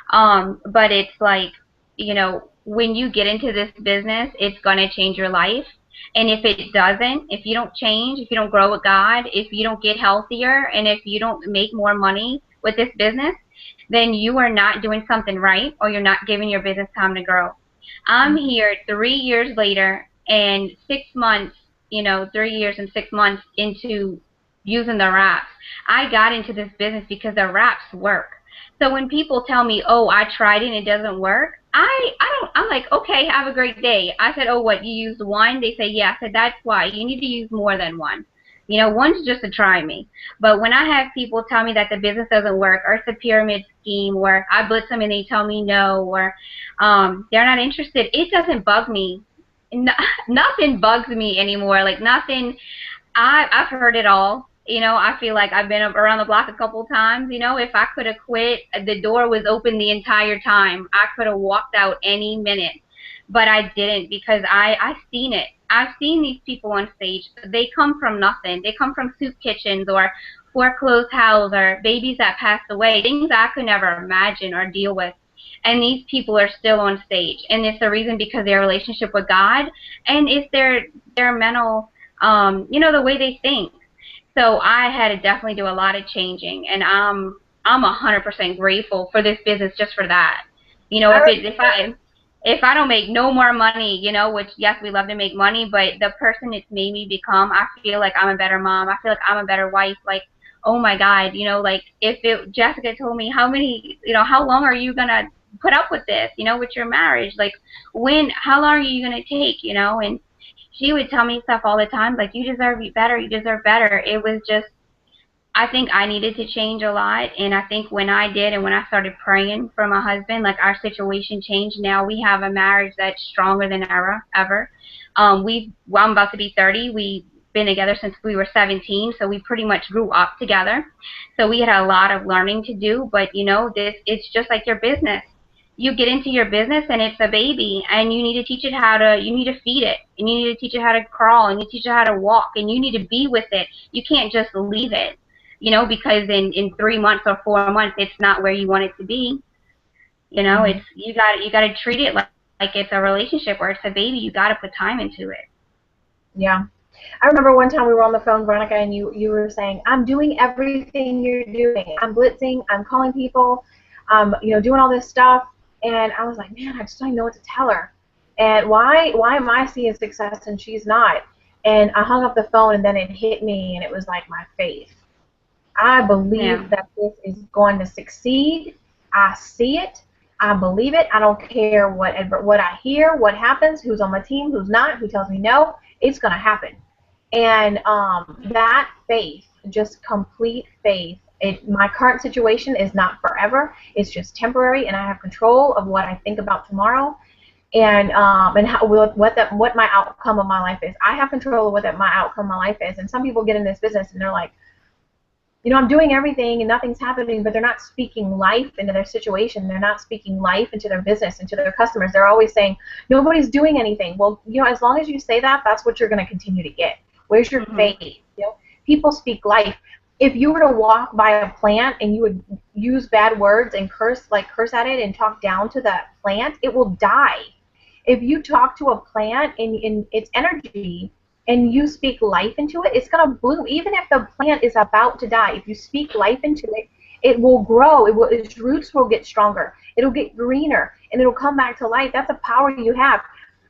But it's like, when you get into this business, it's going to change your life. And if it doesn't, if you don't change, if you don't grow with God, if you don't get healthier, and if you don't make more money with this business, then you are not doing something right, or you're not giving your business time to grow. I'm here 3 years later and 6 months, 3 years and 6 months into using the wraps. I got into this business because the wraps work. So when people tell me, "Oh, I tried it and it doesn't work," I'm like, "Okay, have a great day." I said, "Oh, what, you used one?" They say, "Yeah." I said, "That's why. You need to use more than one. You know, one's just to try me." But when I have people tell me that the business doesn't work, or it's a pyramid scheme, or I blitz them and they tell me no, or they're not interested, it doesn't bug me. No, nothing bugs me anymore. Like nothing. I've heard it all. You know, I feel like I've been around the block a couple times. You know, if I could have quit, the door was open the entire time. I could have walked out any minute, but I didn't because I've seen it. I've seen these people on stage. They come from nothing. They come from soup kitchens or foreclosed houses or babies that passed away, things I could never imagine or deal with. And these people are still on stage, and it's the reason because their relationship with God, and it's their mental, you know, the way they think. So I had to definitely do a lot of changing, and I'm 100% grateful for this business just for that. You know, I if I don't make no more money, you know, which yes, we love to make money, but the person it's made me become, I feel like I'm a better mom. I feel like I'm a better wife. Like, oh my God, you know, like if it, Jessica told me how many, you know, how long are you gonna put up with this, you know, with your marriage? Like, how long are you gonna take, you know? And she would tell me stuff all the time, like, you deserve better, you deserve better. It was just, I think I needed to change a lot, and I think when I did and when I started praying for my husband, like our situation changed. Now we have a marriage that's stronger than ever. Well, I'm about to be 30. We've been together since we were 17, so we pretty much grew up together. So we had a lot of learning to do, but you know, it's just like your business. You get into your business and it's a baby, and you need to teach it you need to feed it, and you need to teach it how to crawl, and you teach it how to walk, and you need to be with it. You can't just leave it, you know, because in 3 months or 4 months, it's not where you want it to be. You know, Mhm. it's you got to treat it like it's a relationship or it's a baby. You got to put time into it. Yeah. I remember one time we were on the phone, Veronica, and you were saying, "I'm doing everything you're doing. I'm blitzing. I'm calling people. You know, doing all this stuff." And I was like, "Man, I just don't know what to tell her. And why am I seeing success and she's not?" And I hung up the phone, and then it hit me, and it was like my faith. I Yeah. believe that this is going to succeed. I see it. I believe it. I don't care what I hear, what happens, who's on my team, who's not, who tells me no. It's going to happen. And that faith, just complete faith. My current situation is not forever. It's just temporary, and I have control of what I think about tomorrow, and what my outcome of my life is. I have control of my outcome of my life is. And some people get in this business and they're like, you know, I'm doing everything and nothing's happening, but they're not speaking life into their situation. They're not speaking life into their business, into their customers. They're always saying, nobody's doing anything. Well, you know, as long as you say that, that's what you're going to continue to get. Where's your Mhm. faith? You know, people speak life. If you were to walk by a plant and you would use bad words and curse at it and talk down to that plant, it will die. If you talk to a plant in its energy and you speak life into it, it's going to bloom. Even if the plant is about to die, if you speak life into it, it will grow. Its roots will get stronger. It'll get greener, and it'll come back to life. That's a power you have.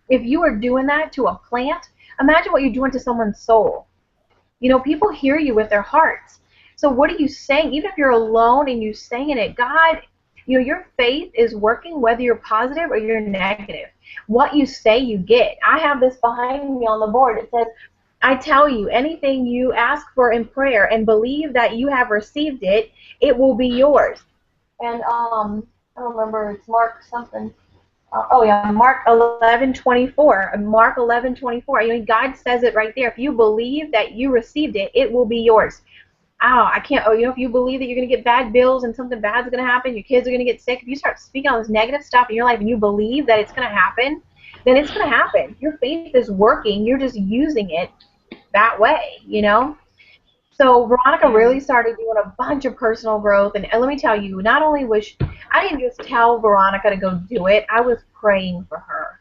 If you are doing that to a plant, imagine what you're doing to someone's soul. You know, people hear you with their hearts. So what are you saying? Even if you're alone and you're saying it, God, you know, your faith is working whether you're positive or you're negative. What you say, you get. I have this behind me on the board. It says, I tell you, anything you ask for in prayer and believe that you have received it, it will be yours. And I don't remember, it's Mark something. Oh yeah, Mark 11:24. Mark 11:24. You know, God says it right there. If you believe that you received it, it will be yours. Oh, I can't. Oh, you know, if you believe that you're gonna get bad bills and something bad's gonna happen, your kids are gonna get sick. If you start speaking all this negative stuff in your life and you believe that it's gonna happen, then it's gonna happen. Your faith is working. You're just using it that way. You know. So Veronica Yeah. really started doing a bunch of personal growth, and let me tell you, not only was I didn't just tell Veronica to go do it, I was praying for her.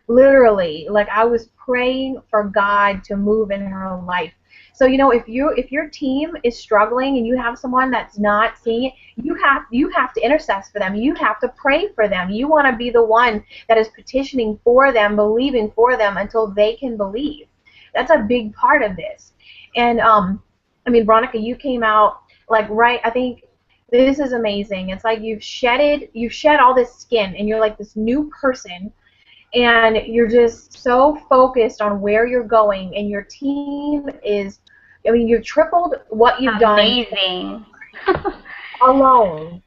Literally, like I was praying for God to move in her life. So you know, if your team is struggling and you have someone that's not seeing it, you have to intercess for them. You have to pray for them. You want to be the one that is petitioning for them, believing for them until they can believe. That's a big part of this. And I mean, Veronica, you came out like right. I think this is amazing. It's like you've shed all this skin, and you're like this new person, and you're just so focused on where you're going, and your team is, I mean, you've tripled what you've done Amazing. I'm, alone.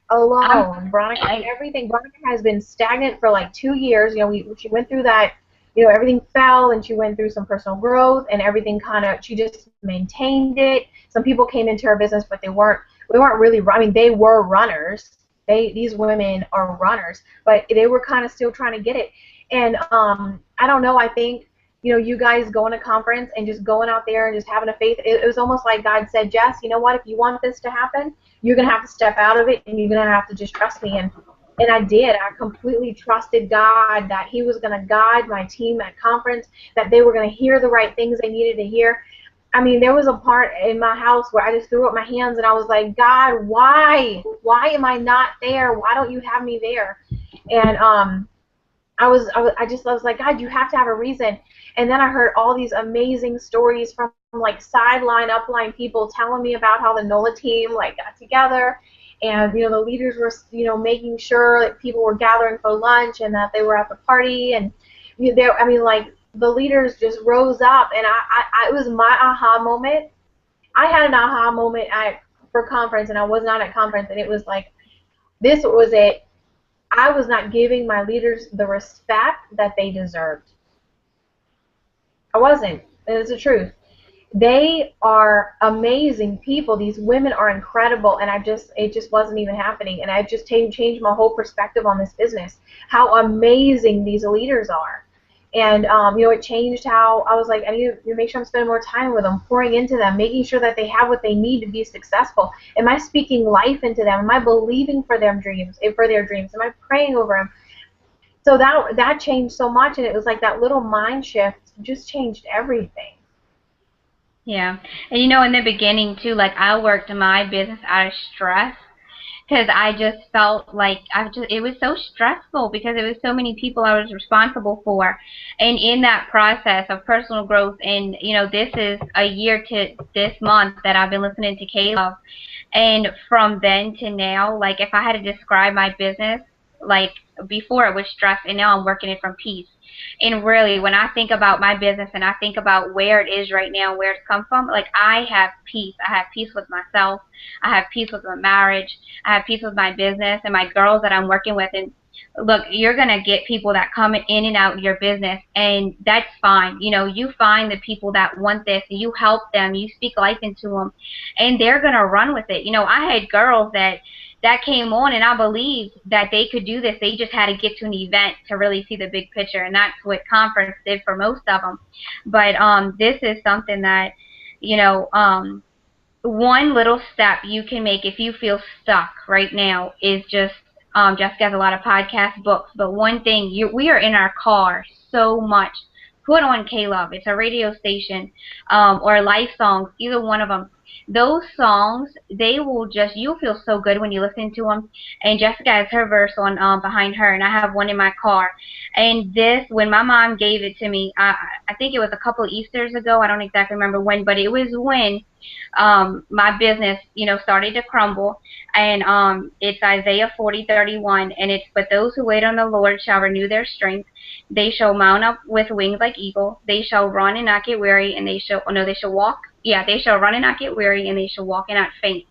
Veronica, I, everything. Veronica has been stagnant for like 2 years. She went through that. Everything fell, and she went through some personal growth, and everything kind of. She just maintained it. Some people came into her business, but they weren't. We weren't really. I mean, they were runners. These women are runners, but they were kind of still trying to get it. And I don't know. I think you guys going to conference and just going out there and just having a faith. It was almost like God said, Jess, you know what? If you want this to happen, you're going to have to step out of it, and you're going to have to just trust me. And I did. I completely trusted God that he was going to guide my team at conference, that they were going to hear the right things they needed to hear. I mean, there was a part in my house where I just threw up my hands, and I was like, God, why? Why am I not there? Why don't you have me there? And I was like, God, you have to have a reason. And then I heard all these amazing stories from like sideline, upline people telling me about how the NOLA team like got together, and the leaders were making sure that people were gathering for lunch and that they were at the party, and I mean, like, the leaders just rose up, and it was my aha moment. I had an aha moment for conference, and I was not at conference, and it was like, this was it. I was not giving my leaders the respect that they deserved. I wasn't. It's the truth. They are amazing people. These women are incredible, and it just wasn't even happening. And I just changed my whole perspective on this business. How amazing these leaders are. And it changed how I was like, I need to make sure I'm spending more time with them, pouring into them, making sure that they have what they need to be successful. Am I speaking life into them? Am I believing for their dreams? Am I praying over them? So that changed so much, and it was like that little mind shift just changed everything. yeah. And in the beginning too, like I worked my business out of stress because I just felt like it was so stressful because it was so many people I was responsible for. And in that process of personal growth, and this is a year to this month that I've been listening to Caleb. And from then to now, like if I had to describe my business, like before it was stress and now I'm working it from peace. And really, when I think about my business and I think about where it is right now, where it's come from, like I have peace. I have peace with myself. I have peace with my marriage. I have peace with my business and my girls that I'm working with. And look, you're going to get people that come in and out of your business, and that's fine. You find the people that want this, and you help them, you speak life into them, and they're going to run with it. I had girls that came on, and I believed that they could do this. They just had to get to an event to really see the big picture, and that's what conference did for most of them. But this is something that, one little step you can make if you feel stuck right now is just Jessica has a lot of podcast books, but one thing we are in our car so much. Put on Caleb. It's a radio station, or life songs, either one of them. Those songs, they will just, you'll feel so good when you listen to them. And Jessica has her verse on behind her, and I have one in my car. And this, when my mom gave it to me, I think it was a couple of Easters ago. I don't exactly remember when, but it was when my business, started to crumble. And it's Isaiah 40:31, and it's, but those who wait on the Lord shall renew their strength. They shall mount up with wings like eagle. They shall run and not get weary, and they shall, oh no, they shall walk. Yeah, they shall run and not get weary, and they shall walk and not faint.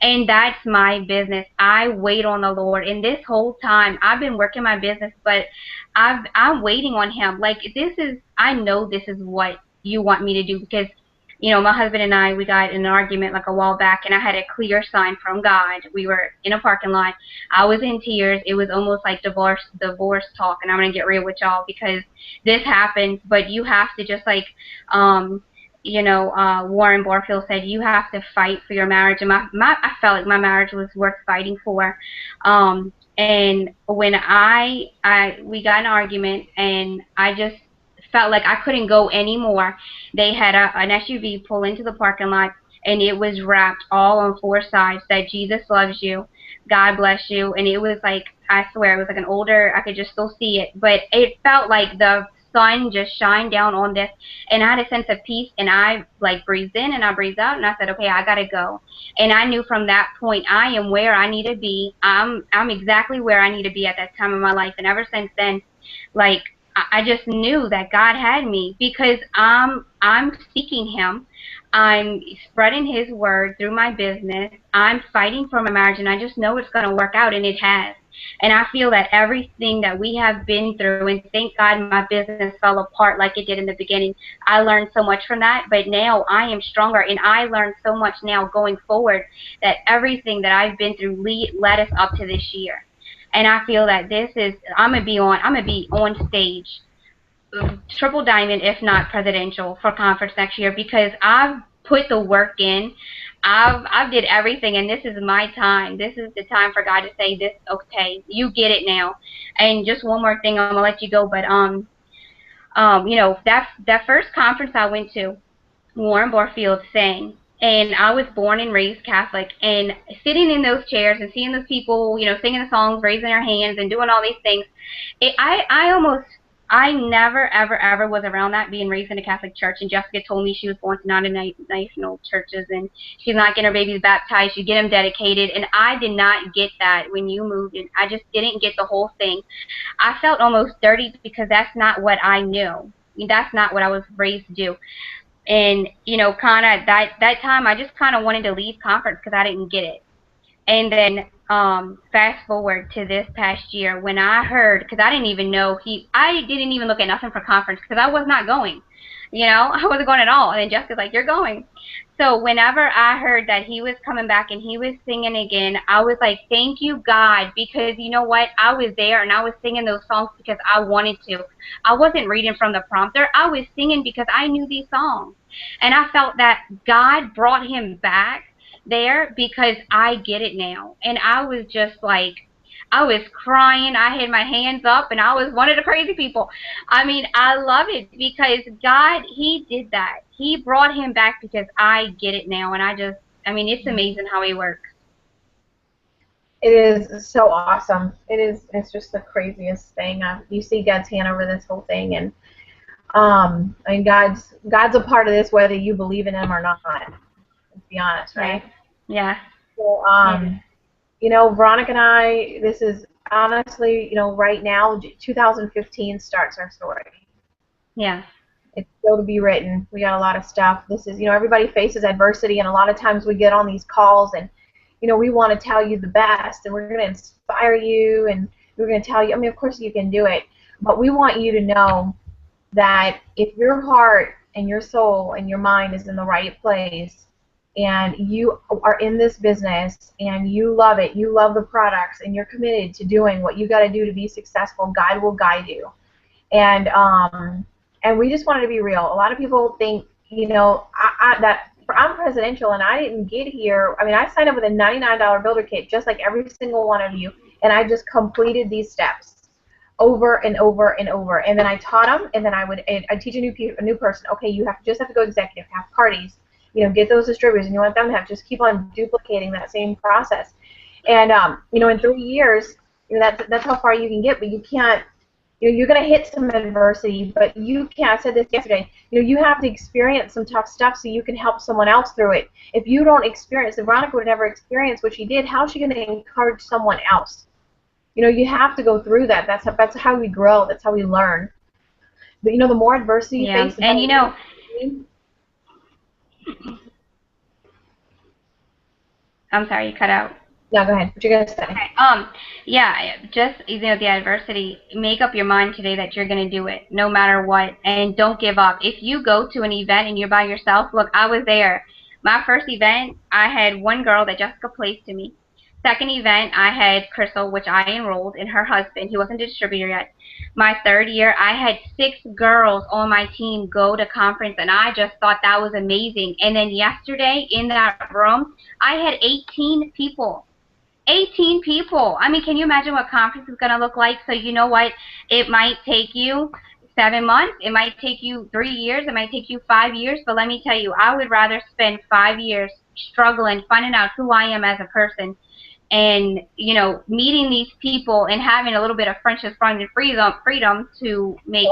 And that's my business. I wait on the Lord. And this whole time, I've been working my business, but I'm waiting on Him. Like, I know this is what you want me to do, because my husband and I, we got in an argument like a while back, and I had a clear sign from God. We were in a parking lot. I was in tears. It was almost like divorce talk, and I'm going to get real with y'all because this happens, but you have to just like, Warren Barfield said, you have to fight for your marriage. And I felt like my marriage was worth fighting for. And when we got in an argument, and I just felt like I couldn't go anymore. They had an SUV pull into the parking lot, and it was wrapped all on four sides that Jesus loves you, God bless you, and it was like, I swear, it was like an older, I could just still see it, but it felt like the sun just shined down on this, and I had a sense of peace, and I like breathed in and I breathed out, and I said, okay, I gotta go. And I knew from that point I am where I need to be. I'm exactly where I need to be at that time of my life. And ever since then, like, I just knew that God had me, because I'm seeking Him. I'm spreading His word through my business. I'm fighting for my marriage, and I just know it's going to work out, and it has. And I feel that everything that we have been through, and thank God my business fell apart like it did in the beginning. I learned so much from that, but now I am stronger, and I learned so much now going forward, that everything that I've been through led us up to this year. And I feel that this is, I'm gonna be on stage, triple diamond, if not presidential, for conference next year, because I've put the work in. I've did everything, and this is my time. This is the time for God to say, this, okay, you get it now. And just one more thing, I'm gonna let you go, but you know, that first conference I went to, Warren Barfield sang. And I was born and raised Catholic, and sitting in those chairs and seeing those people, you know, singing the songs, raising their hands, and doing all these things, I never, ever, ever was around that, being raised in a Catholic church. And Jessica told me she was born to non-denominational churches, and she's not getting her babies baptized, she'd get them dedicated. And I did not get that when you moved in. I just didn't get the whole thing. I felt almost dirty because that's not what I knew. That's not what I was raised to do. And, you know, kind of that time, I just kind of wanted to leave conference because I didn't get it. And then fast forward to this past year, when I heard, because I didn't even know I didn't even look at nothing for conference because I was not going. You know, I wasn't going at all. And then Jessica's like, you're going. So whenever I heard that he was coming back and he was singing again, I was like, thank you, God, because you know what? I was there and I was singing those songs because I wanted to. I wasn't reading from the prompter. I was singing because I knew these songs. And I felt that God brought him back there because I get it now. And I was just like, I was crying. I had my hands up, and I was one of the crazy people. I mean, I love it because God, He did that. He brought him back because I get it now. And I mean, it's amazing how He works. It is so awesome. It's just the craziest thing. You see God's hand over this whole thing, and I mean, God's a part of this, whether you believe in Him or not. Let's be honest, right? Yeah. So, you know, Veronica and I, this is honestly, you know, right now, 2015 starts our story. Yeah. It's still to be written. We got a lot of stuff. This is, you know, everybody faces adversity, and a lot of times we get on these calls, and, you know, we want to tell you the best, and we're going to inspire you, and we're going to tell you, I mean, of course you can do it, but we want you to know that if your heart and your soul and your mind is in the right place, and you are in this business and you love it, you love the products, and you're committed to doing what you got to do to be successful, God will guide you. And we just wanted to be real. A lot of people think, you know, I'm presidential and I didn't get here. I mean, I signed up with a $99 builder kit just like every single one of you, and I just completed these steps over and over and over. And then I taught them, and then I'd teach a new person. Okay, you just have to go executive, have parties, you know, get those distributors, and you want them to just keep on duplicating that same process. And you know, in 3 years, you know, that's how far you can get, but you can't. You know, you're going to hit some adversity, but you can't. I said this yesterday. You know, you have to experience some tough stuff so you can help someone else through it. If you don't experience, if Veronica would never experience what she did, how is she going to encourage someone else? You know, you have to go through that. That's how we grow. That's how we learn. But you know, the more adversity you face, and you know. I'm sorry, you cut out. No, go ahead. What you gonna say? Okay. Yeah, just, you know, the adversity. Make up your mind today that you're gonna do it, no matter what, and don't give up. If you go to an event and you're by yourself, look, I was there. My first event, I had one girl that Jessica placed to me. Second event, I had Crystal, which I enrolled, and her husband. He wasn't a distributor yet. My third year, I had 6 girls on my team go to conference, and I just thought that was amazing. And then yesterday, in that room, I had 18 people. 18 people. I mean, can you imagine what conference is going to look like? So you know what? It might take you 7 months. It might take you 3 years. It might take you 5 years. But let me tell you, I would rather spend 5 years struggling, finding out who I am as a person, and, you know, meeting these people and having a little bit of friendship, fun, and freedom to make.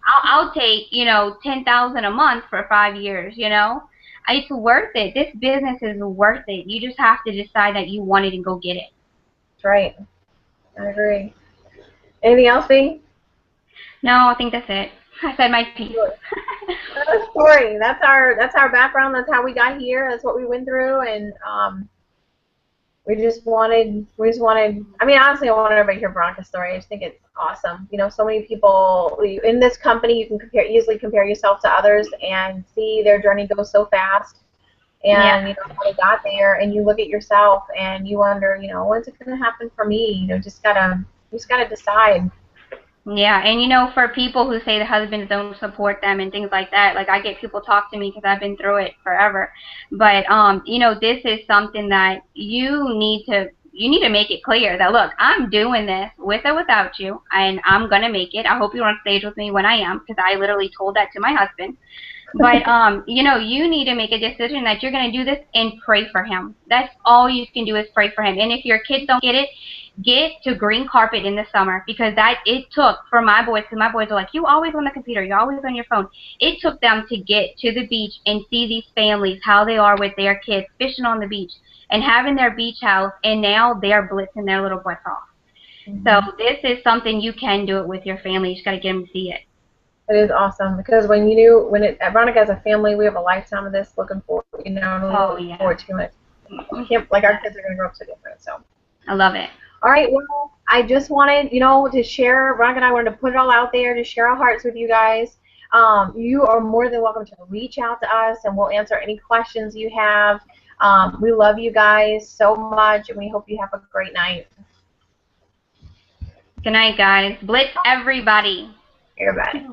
I'll take, you know, 10,000 a month for 5 years, you know. It's worth it. This business is worth it. You just have to decide that you want it and go get it. That's right. I agree. Anything else, B? No, I think that's it. I said my piece. That's a story. That's our background. That's how we got here. That's what we went through, and we just wanted. I mean, honestly, I want everybody to hear Veronica's story. I just think it's awesome. You know, so many people in this company, you can easily compare yourself to others and see their journey go so fast. Yeah. And you know how they got there, and you look at yourself and you wonder, you know, when's it going to happen for me? You know, just gotta decide. Yeah, and you know, for people who say the husbands don't support them and things like that, like I get people talk to me because I've been through it forever. But you know, this is something that you need to make it clear that look, I'm doing this with or without you, and I'm gonna make it. I hope you're on stage with me when I am, because I literally told that to my husband. But you know, you need to make a decision that you're going to do this and pray for him. That's all you can do is pray for him. And if your kids don't get it, get to green carpet in the summer, because that it took for my boys, because my boys are like, you always on the computer, you're always on your phone. It took them to get to the beach and see these families, how they are with their kids, fishing on the beach and having their beach house, and now they're blitzing their little butts off. So this is something you can do it with your family. You just got to get them to see it. It is awesome because when it Veronica as a family, we have a lifetime of this looking forward, you know, to Oh look yeah. forward to it. I can't, like, our kids are going to grow up so different. So, I love it. all right, well, I just wanted, you know, to share. Veronica and I wanted to put it all out there to share our hearts with you guys. You are more than welcome to reach out to us, and we'll answer any questions you have. We love you guys so much, and we hope you have a great night. Good night, guys. Blitz everybody. Everybody.